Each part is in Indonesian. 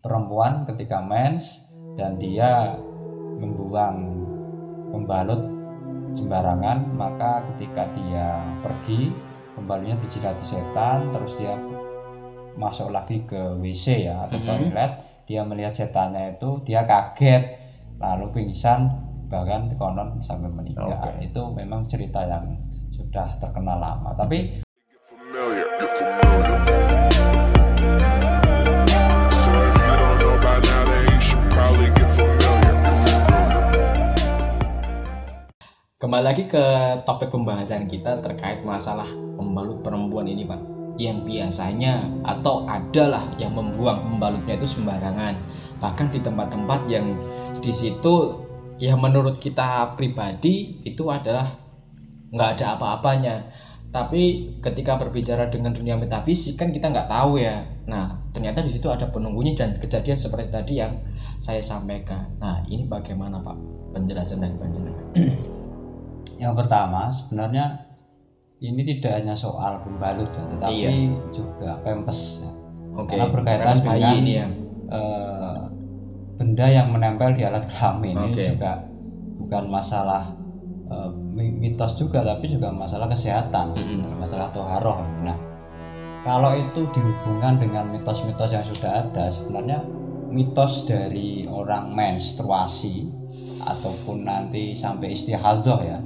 perempuan ketika mens dan dia membuang pembalut sembarangan, maka ketika dia pergi pembalutnya dijilati setan, terus dia masuk lagi ke WC ya atau toilet, dia melihat setannya itu, dia kaget lalu pingsan, bahkan konon sampai meninggal. Itu memang cerita yang sudah terkenal lama, tapi kembali lagi ke topik pembahasan kita terkait masalah pembalut perempuan ini, Pak. Yang biasanya atau adalah yang membuang pembalutnya itu sembarangan, bahkan di tempat-tempat yang di situ ya menurut kita pribadi itu adalah nggak ada apa-apanya. Tapi ketika berbicara dengan dunia metafisik kan kita nggak tahu ya. Nah ternyata di situ ada penunggunya dan kejadian seperti tadi yang saya sampaikan. Nah ini bagaimana Pak penjelasan dari panjenengan? Yang pertama sebenarnya ini tidak hanya soal pembalut ya, tetapi juga pempes ya. Karena berkaitan dengan ini ya. Benda yang menempel di alat kelamin ini juga bukan masalah mitos juga, tapi juga masalah kesehatan, masalah toharoh. Nah kalau itu dihubungkan dengan mitos-mitos yang sudah ada, sebenarnya mitos dari orang menstruasi ataupun nanti sampai istihadah ya,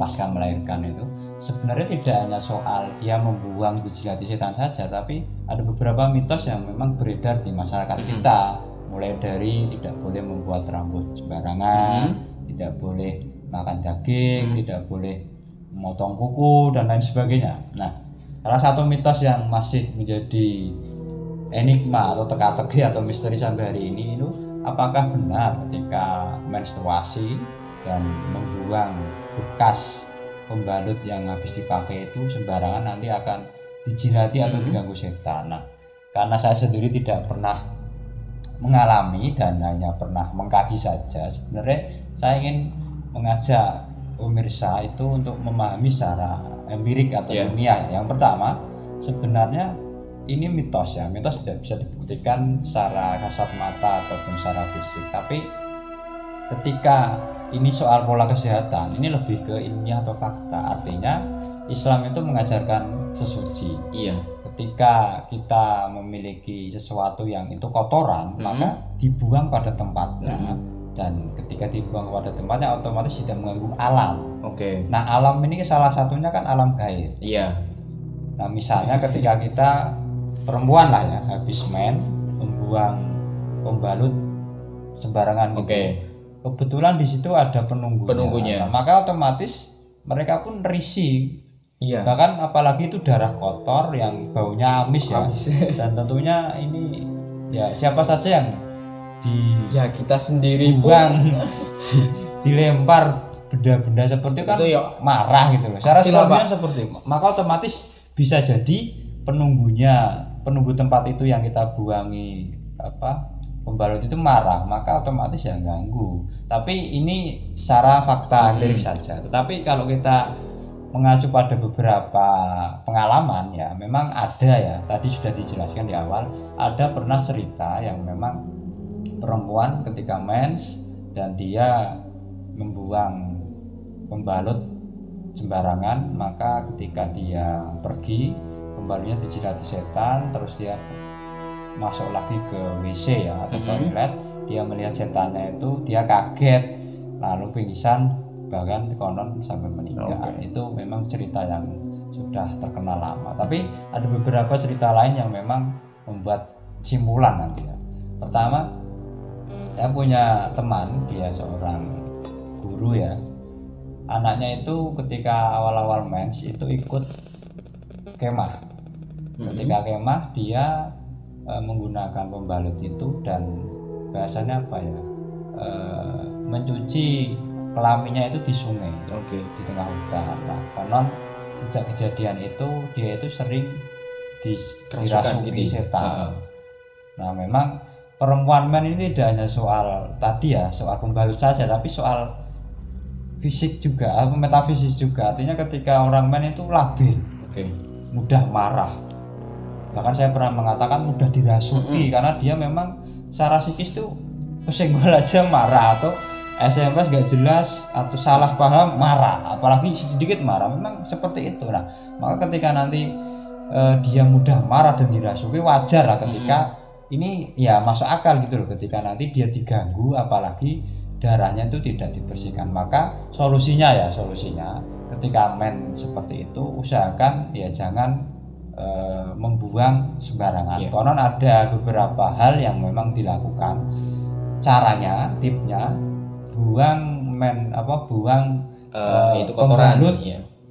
pasca melahirkan itu sebenarnya tidak hanya soal dia membuang dijilati setan saja, tapi ada beberapa mitos yang memang beredar di masyarakat kita, mulai dari tidak boleh membuat rambut sembarangan, tidak boleh makan daging, tidak boleh memotong kuku dan lain sebagainya. Nah salah satu mitos yang masih menjadi enigma atau teka-teki atau misteri sampai hari ini itu, apakah benar ketika menstruasi dan membuang bekas pembalut yang habis dipakai itu sembarangan nanti akan dijilati atau diganggu setan. Nah, karena saya sendiri tidak pernah mengalami dan hanya pernah mengkaji saja, sebenarnya saya ingin mengajak pemirsa itu untuk memahami secara empirik atau ilmiah. Yang pertama, sebenarnya ini mitos ya, mitos tidak bisa dibuktikan secara kasat mata ataupun secara fisik, tapi ketika ini soal pola kesehatan, ini lebih ke ilmiah atau fakta. Artinya Islam itu mengajarkan sesuci. Ketika kita memiliki sesuatu yang itu kotoran, maka dibuang pada tempatnya. Dan ketika dibuang pada tempatnya otomatis tidak mengganggu alam. Nah alam ini salah satunya kan alam gaib. Nah misalnya ketika kita perempuan lah ya, habis men membuang pembalut sembarangan gitu. Kebetulan di situ ada penunggunya. Nah, maka otomatis mereka pun risih. Bahkan apalagi itu darah kotor yang baunya amis ya. Dan tentunya ini ya siapa saja yang kita sendiri buang dilempar benda-benda seperti itu kan marah gitu loh. Secara psikologi seperti itu. Maka otomatis bisa jadi penunggu tempat itu yang kita buangi pembalut itu marah, maka otomatis ya ganggu. Tapi ini secara fakta empirik saja. Tetapi kalau kita mengacu pada beberapa pengalaman ya, memang ada ya, tadi sudah dijelaskan di awal, ada pernah cerita yang memang perempuan ketika mens dan dia membuang pembalut sembarangan, maka ketika dia pergi pembalutnya dijilati setan, terus dia masuk lagi ke WC ya atau toilet, dia melihat setannya itu, dia kaget lalu pingsan, bahkan konon sampai meninggal. Itu memang cerita yang sudah terkenal lama, tapi ada beberapa cerita lain yang memang membuat simpulan nanti ya. Pertama, saya punya teman, dia seorang guru ya, anaknya itu ketika awal-awal mens itu ikut kemah. Ketika kemah dia menggunakan pembalut itu dan bahasanya mencuci kelaminnya itu di sungai, di tengah hutan. Nah, konon sejak kejadian itu dia itu sering dirasuki setan. Nah, memang perempuan men ini tidak hanya soal tadi ya, soal pembalut saja, tapi soal fisik juga, metafisik juga. Artinya ketika orang men itu labil, mudah marah, Bahkan saya pernah mengatakan mudah dirasuki karena dia memang secara psikis tuh kesenggol aja marah, atau SMS gak jelas atau salah paham marah, apalagi sedikit marah, memang seperti itu. Nah, maka ketika nanti dia mudah marah dan dirasuki, wajar lah ketika ini ya masuk akal gitu loh, ketika nanti dia diganggu apalagi darahnya itu tidak dibersihkan. Maka solusinya ketika men seperti itu usahakan ya jangan membuang sembarangan. Konon ada beberapa hal yang memang dilakukan. Caranya, tipnya, buang itu kotoran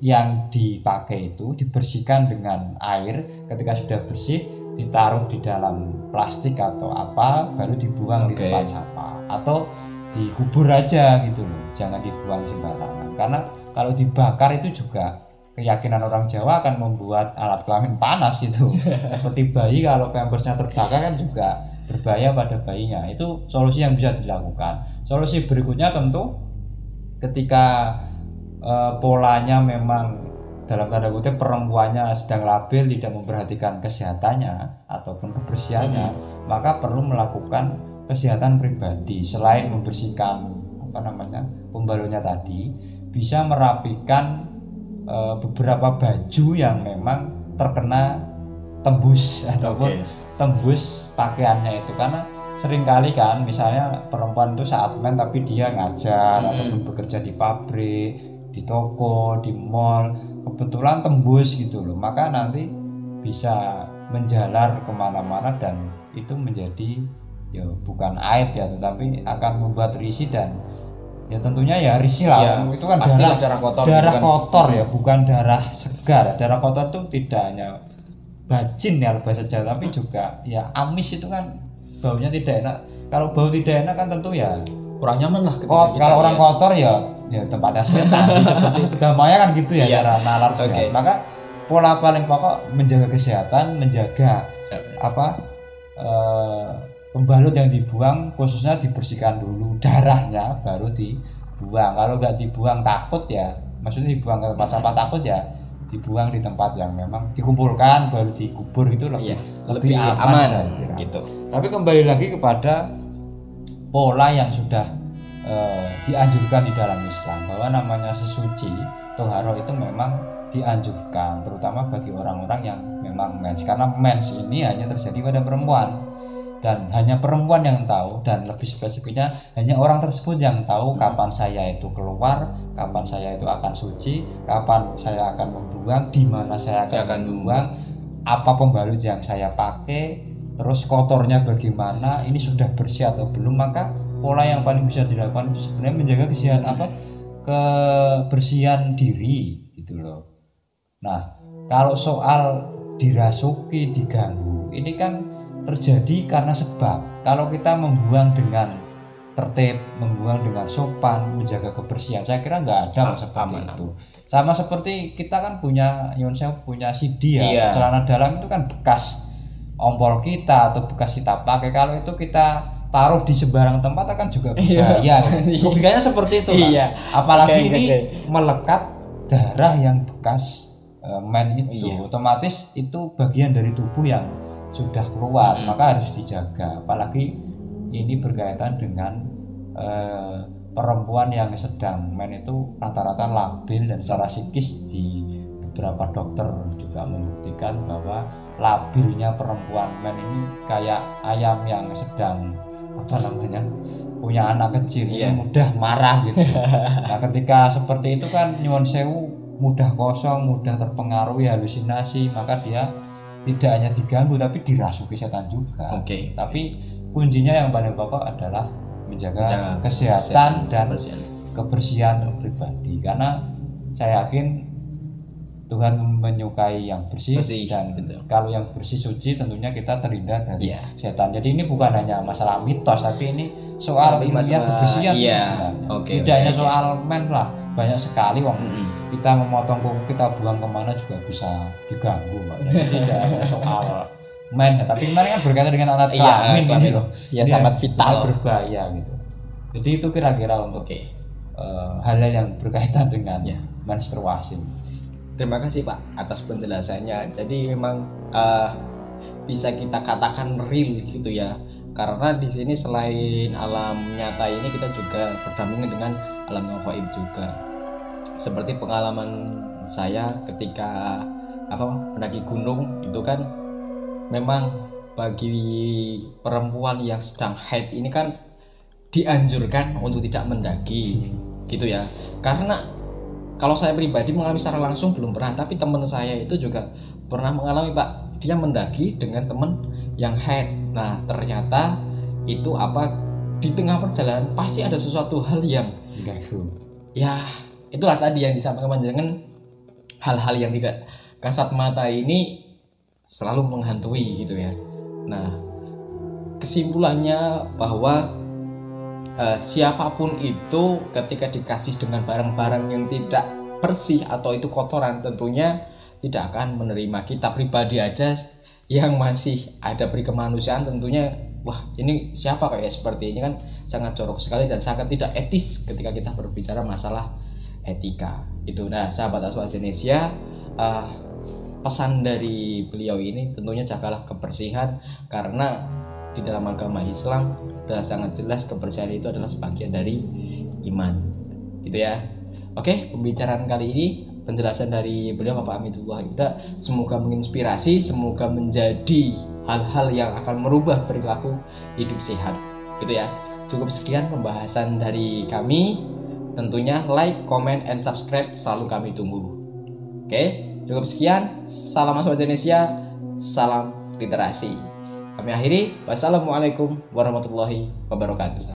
yang dipakai itu dibersihkan dengan air. Ketika sudah bersih ditaruh di dalam plastik atau apa, baru dibuang di tempat sampah atau dikubur aja gitu loh, jangan dibuang sembarangan. Karena kalau dibakar itu juga keyakinan orang Jawa akan membuat alat kelamin panas itu. Seperti bayi kalau pampersnya terbakar kan juga berbahaya pada bayinya. Itu solusi yang bisa dilakukan. Solusi berikutnya tentu ketika polanya memang dalam tanda kutip perempuannya sedang labil, tidak memperhatikan kesehatannya ataupun kebersihannya, maka perlu melakukan kesehatan pribadi. Selain membersihkan pembalutnya tadi, bisa merapikan beberapa baju yang memang terkena tembus ataupun tembus pakaiannya itu. Karena seringkali kan misalnya perempuan itu saat men tapi dia ngajar ataupun bekerja di pabrik, di toko, di mall, kebetulan tembus gitu loh, maka nanti bisa menjalar kemana-mana dan itu menjadi ya bukan aib ya, tetapi akan membuat risih. Dan ya tentunya ya risih lah, itu kan darah kotor ya, bukan darah segar. Darah kotor itu tidak hanya bacin ya bahasa Jawa, tapi juga ya amis, itu kan baunya tidak enak. Kalau bau tidak enak kan tentu ya kurang nyaman lah. Kalau orang kotor ya tempatnya setan seperti itu gampangnya kan gitu ya, cara nalar sehat. Maka pola paling pokok menjaga kesehatan, menjaga pembalut yang dibuang khususnya dibersihkan dulu darahnya baru dibuang. Kalau nggak dibuang takut ya, maksudnya dibuang ke tempat sampah takut ya, dibuang di tempat yang memang dikumpulkan baru dikubur, itu lebih aman gitu. Tapi kembali lagi kepada pola yang sudah dianjurkan di dalam Islam, bahwa namanya sesuci toharoh itu memang dianjurkan, terutama bagi orang-orang yang memang mens, karena mens ini hanya terjadi pada perempuan dan hanya perempuan yang tahu, dan lebih spesifiknya hanya orang tersebut yang tahu kapan saya itu keluar, kapan saya itu akan suci, kapan saya akan membuang, di mana saya akan membuang, apa pembalut yang saya pakai, terus kotornya bagaimana, ini sudah bersih atau belum. Maka pola yang paling bisa dilakukan itu sebenarnya menjaga kebersihan diri gitu loh. Nah, kalau soal dirasuki, diganggu, ini kan terjadi karena sebab. Kalau kita membuang dengan tertib, membuang dengan sopan, menjaga kebersihan, saya kira nggak ada seperti itu. Sama seperti kita kan punya CD ya, celana dalam itu kan bekas ompol kita atau bekas kita pakai. Kalau itu kita taruh di sembarang tempat akan juga berbahaya. Logikanya seperti itu lah. Apalagi ini melekat darah yang bekas men itu, otomatis itu bagian dari tubuh yang sudah keluar, maka harus dijaga. Apalagi ini berkaitan dengan perempuan yang sedang men itu rata-rata labil, dan secara psikis di beberapa dokter juga membuktikan bahwa labilnya perempuan men ini kayak ayam yang sedang punya anak kecil, mudah marah gitu. Nah, ketika seperti itu kan nyuwun sewu, mudah kosong, mudah terpengaruhi halusinasi, maka dia tidak hanya diganggu tapi dirasuki setan juga. Tapi kuncinya yang paling pokok adalah menjaga kesehatan dan kebersihan pribadi, karena saya yakin Tuhan menyukai yang bersih dan kalau yang bersih suci tentunya kita terhindar dari setan. Jadi ini bukan hanya masalah mitos, tapi ini soal ilmiah kebersihan. Tidak hanya soal men lah, banyak sekali kita memotong kuku, kita buang kemana juga bisa diganggu. Jadi tidak hanya soal men, tapi kemarin kan berkaitan dengan alat kelamin ini loh, sangat vital, berbahaya gitu. Jadi itu kira-kira untuk hal-hal yang berkaitan dengan menstruasi. Terima kasih Pak atas penjelasannya. Jadi memang bisa kita katakan real gitu ya. Karena di sini selain alam nyata ini kita juga berdampingan dengan alam yang gaib juga. Seperti pengalaman saya ketika mendaki gunung itu kan, memang bagi perempuan yang sedang haid ini kan dianjurkan untuk tidak mendaki gitu ya. Karena kalau saya pribadi mengalami secara langsung belum pernah, tapi teman saya itu juga pernah mengalami Pak. Dia mendaki dengan teman yang haid. Nah ternyata itu di tengah perjalanan pasti ada sesuatu hal yang ya itulah tadi yang disampaikan panjenengan, hal-hal yang tidak kasat mata ini selalu menghantui gitu ya. Nah kesimpulannya bahwa siapapun itu ketika dikasih dengan barang-barang yang tidak bersih atau itu kotoran, tentunya tidak akan menerima. Kita pribadi aja yang masih ada peri kemanusiaan, tentunya wah ini siapa kayak seperti ini kan sangat jorok sekali dan sangat tidak etis ketika kita berbicara masalah etika gitu. Nah sahabat AstroZenesia, pesan dari beliau ini tentunya jagalah kebersihan, karena di dalam agama Islam sudah sangat jelas kebersihan itu adalah sebagian dari iman gitu ya. Oke, pembicaraan kali ini, penjelasan dari beliau Bapak Hamidullah Hidayat, semoga menginspirasi, semoga menjadi hal-hal yang akan merubah perilaku hidup sehat gitu ya. Cukup sekian pembahasan dari kami. Tentunya like, comment, and subscribe selalu kami tunggu. Oke, cukup sekian. Salam AstroZenesia, salam literasi. Kami akhiri. Wassalamualaikum warahmatullahi wabarakatuh.